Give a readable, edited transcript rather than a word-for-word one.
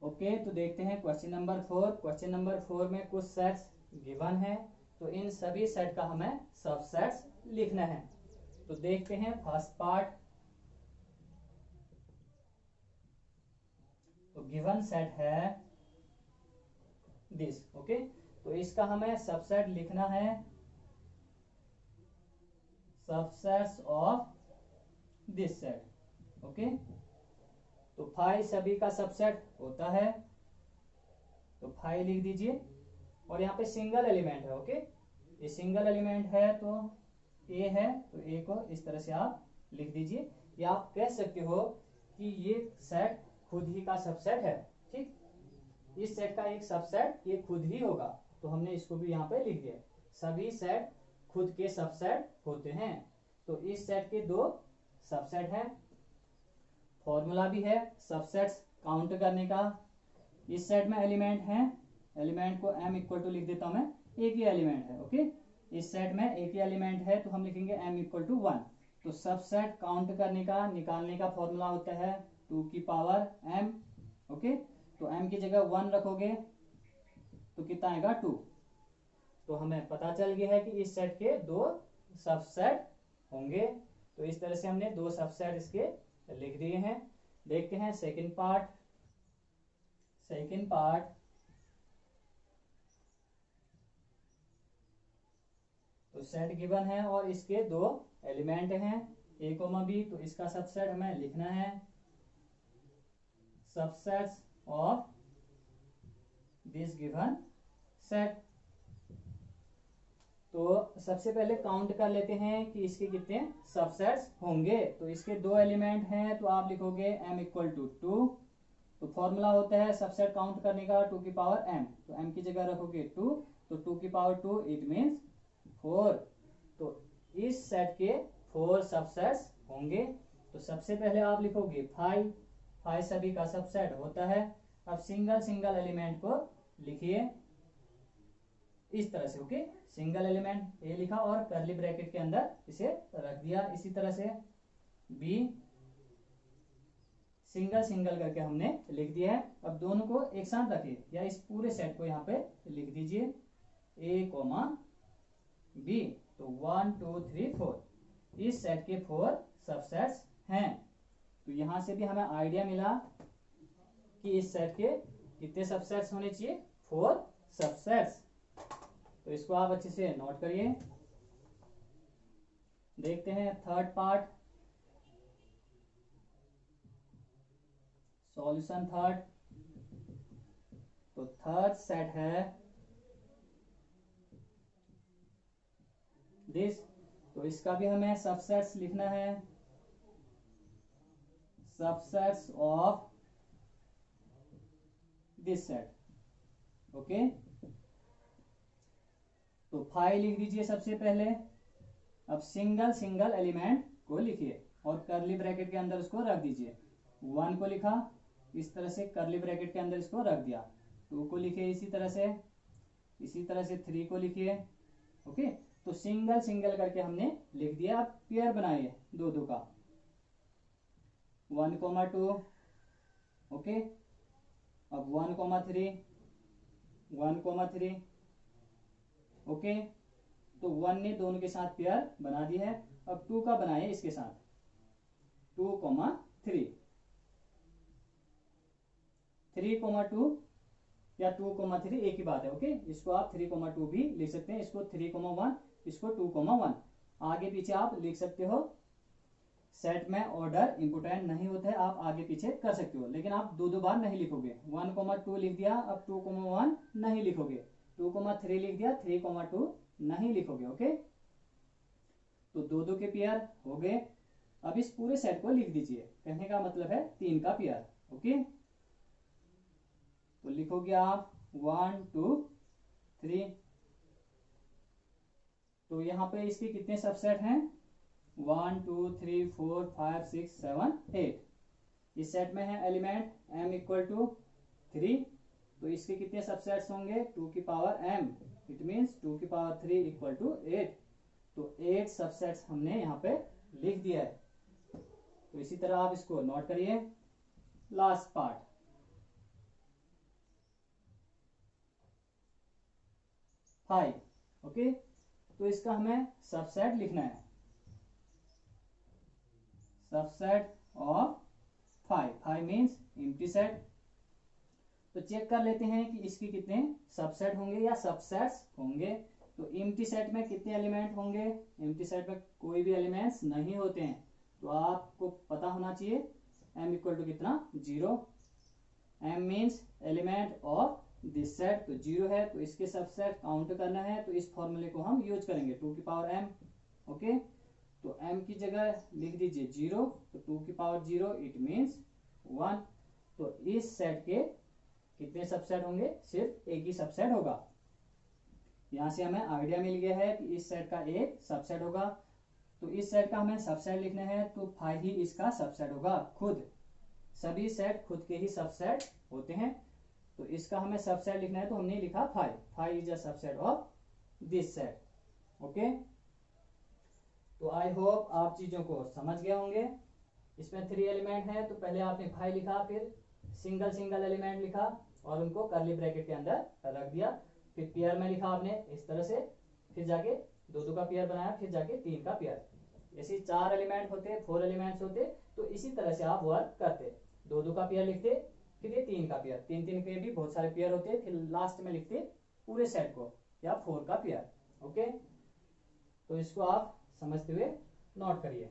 Okay, तो देखते हैं क्वेश्चन नंबर 4। क्वेश्चन नंबर 4 में कुछ सेट्स गिवन है, तो इन सभी सेट का हमें सबसेट्स लिखना है। तो देखते हैं फर्स्ट पार्ट। तो गिवन सेट है दिस। ओके, तो इसका हमें सबसेट लिखना है, subsets of this set. Okay, तो 5 सभी का सबसेट होता है, तो 5 लिख दीजिए। और यहाँ पे सिंगल एलिमेंट है। ओके, ये सिंगल एलिमेंट है तो ए है, तो ए को इस तरह से आप लिख दीजिए। या आप कह सकते हो कि ये सेट खुद ही का सबसेट है। ठीक, इस सेट का एक सबसेट ये खुद ही होगा, तो हमने इसको भी यहाँ पे लिख दिया। सभी सेट खुद के सबसेट होते हैं, तो इस सेट के 2 सबसेट हैं। फॉर्मूला भी है सबसेट्स काउंट करने का। इस सेट में एलिमेंट है, एलिमेंट को m इक्वल टू लिख देता हूं मैं, एक ही एलिमेंट है। ओके, इस सेट में एक ही एलिमेंट है, तो हम लिखेंगे m इक्वल टू 1। तो सबसेट काउंट करने का, निकालने का फॉर्मूला होता है 2 की पावर m। ओके, तो m की जगह 1 रखोगे तो कितना आएगा 2। तो हमें पता चल गया है कि इस सेट के 2 सबसेट होंगे। तो इस तरह से हमने 2 सबसेट इसके लिख दिए हैं। देखते हैं सेकंड पार्ट। सेकंड पार्ट, तो सेट गिवन है और इसके 2 एलिमेंट हैं a, b। तो इसका सबसेट हमें लिखना है, subsets of this given set. तो सबसे पहले काउंट कर लेते हैं कि इसके कितने सबसेट्स होंगे। तो इसके 2 एलिमेंट हैं, तो आप लिखोगे m इक्वल टू 2। तो फॉर्मूला होता है सबसेट काउंट करने का 2 की पावर m। तो m की जगह रखोगे 2, तो 2 की पावर 2 इट मीन्स 4। तो इस सेट के 4 सबसेट्स होंगे। तो सबसे पहले आप लिखोगे 5। 5 सभी का सबसेट होता है। अब सिंगल सिंगल एलिमेंट को लिखिए इस तरह से। ओके, सिंगल एलिमेंट ए लिखा और कर्ली ब्रैकेट के अंदर इसे रख दिया। इसी तरह से बी सिंगल सिंगल करके हमने लिख दिया है। अब दोनों को एक साथ रखिए, या इस पूरे सेट को यहाँ पे लिख दीजिए ए कोमा बी। तो 1 2 3 4 इस सेट के 4 सबसेट्स हैं। तो यहां से भी हमें आइडिया मिला कि इस सेट के कितने सबसेट्स होने चाहिए, 4 सबसेट्स। तो इसको आप अच्छे से नोट करिए। देखते हैं थर्ड पार्ट, सॉल्यूशन थर्ड। तो थर्ड सेट है दिस। तो इसका भी हमें सबसेट्स लिखना है, subsets of this set. Okay, तो 5 लिख दीजिए सबसे पहले। अब सिंगल सिंगल एलिमेंट को लिखिए और कर्ली ब्रैकेट के अंदर उसको रख दीजिए। 1 को लिखा इस तरह से, कर्ली ब्रैकेट के अंदर इसको रख दिया। 2 को लिखिए इसी तरह से, इसी तरह से 3 को लिखिए। ओके, तो सिंगल सिंगल करके हमने लिख दिया। अब पेयर बनाइए 2 2 का, 1 2। ओके, अब 1 3, 1 3। ओके, तो 1 ने दोनों के साथ पेयर बना दी है। अब 2 का बनाइए इसके साथ, 2 3, 3 2 या 2 3 एक ही बात है। ओके, इसको आप 3 2 भी लिख सकते हैं, इसको 3 1, इसको 2 1। आगे पीछे आप लिख सकते हो। सेट में ऑर्डर इंपोर्टेंट नहीं होता है, आप आगे पीछे कर सकते हो, लेकिन आप 2 2 बार नहीं लिखोगे। 1 2 लिख दिया, अब 2 1 नहीं लिखोगे। 2 3 लिख दिया, 3 2 नहीं लिखोगे। ओके, तो 2 2 के पेयर हो गए। अब इस पूरे सेट को लिख दीजिए, कहने का मतलब है 3 का पेयर। ओके, तो लिखोगे आप 1 2 3। तो यहां पे इसके कितने सबसेट हैं, 1 2 3 4 5 6 7 8। इस सेट में है एलिमेंट m इक्वल टू 3। तो इसके कितने सबसेट्स होंगे, 2 की पावर m, इट मीन्स 2 की पावर 3 इक्वल टू 8। तो 8 सबसेट्स हमने यहाँ पे लिख दिया है। तो इसी तरह आप इसको नोट करिए। Last part, 5, okay. तो इसका हमें सबसेट लिखना है, subset of 5, 5 means empty set. तो चेक कर लेते हैं कि इसके कितने सबसेट होंगे या सबसेट्स होंगे। तो एम्प्टी सेट में कितने एलिमेंट होंगे, एम्प्टी सेट में कोई भी एलिमेंट्स नहीं होते हैं। तो आपको पता होना चाहिए m इक्वल टू कितना 0, m means element of this set, तो 0 है तो इसके सबसेट काउंट करना है, तो इस फॉर्मूले को हम यूज करेंगे 2 की पावर m, ओके। तो m की जगह लिख दीजिए 0, तो 2 की पावर 0 इट मीन्स 1। तो इस सेट के कितने सबसेट होंगे, सिर्फ एक ही सबसेट होगा। यहां से हमें आइडिया मिल गया है कि इस सेट का एक सबसेट होगा। तो इस सेट का हमें सबसेट लिखना है, तो 5 ही इसका सबसेट होगा। खुद सभी सेट खुद के ही सबसेट होते हैं, तो इसका हमें सबसेट लिखना है, तो हमने लिखा 5 is a subset of this set, okay. तो आई होप आप चीजों को समझ गए होंगे। इसमें 3 एलिमेंट है, तो पहले आपने 5 लिखा, फिर सिंगल सिंगल एलिमेंट लिखा और उनको कर्ली ब्रैकेट के अंदर रख दिया, फिर पेयर में लिखा आपने इस तरह से, फिर जाके 2 का पेयर बनाया, फिर जाके 3 का पेयर। ऐसे 4 एलिमेंट होते, 4 एलिमेंट्स होते, तो इसी तरह से आप वर्क करते, 2 का पेयर लिखते, फिर ये 3 का पेयर, 3 के भी बहुत सारे पेयर होते, फिर लास्ट में लिखते पूरे सेट को या 4 का पेयर, ओके। तो इसको आप समझते हुए नोट करिए।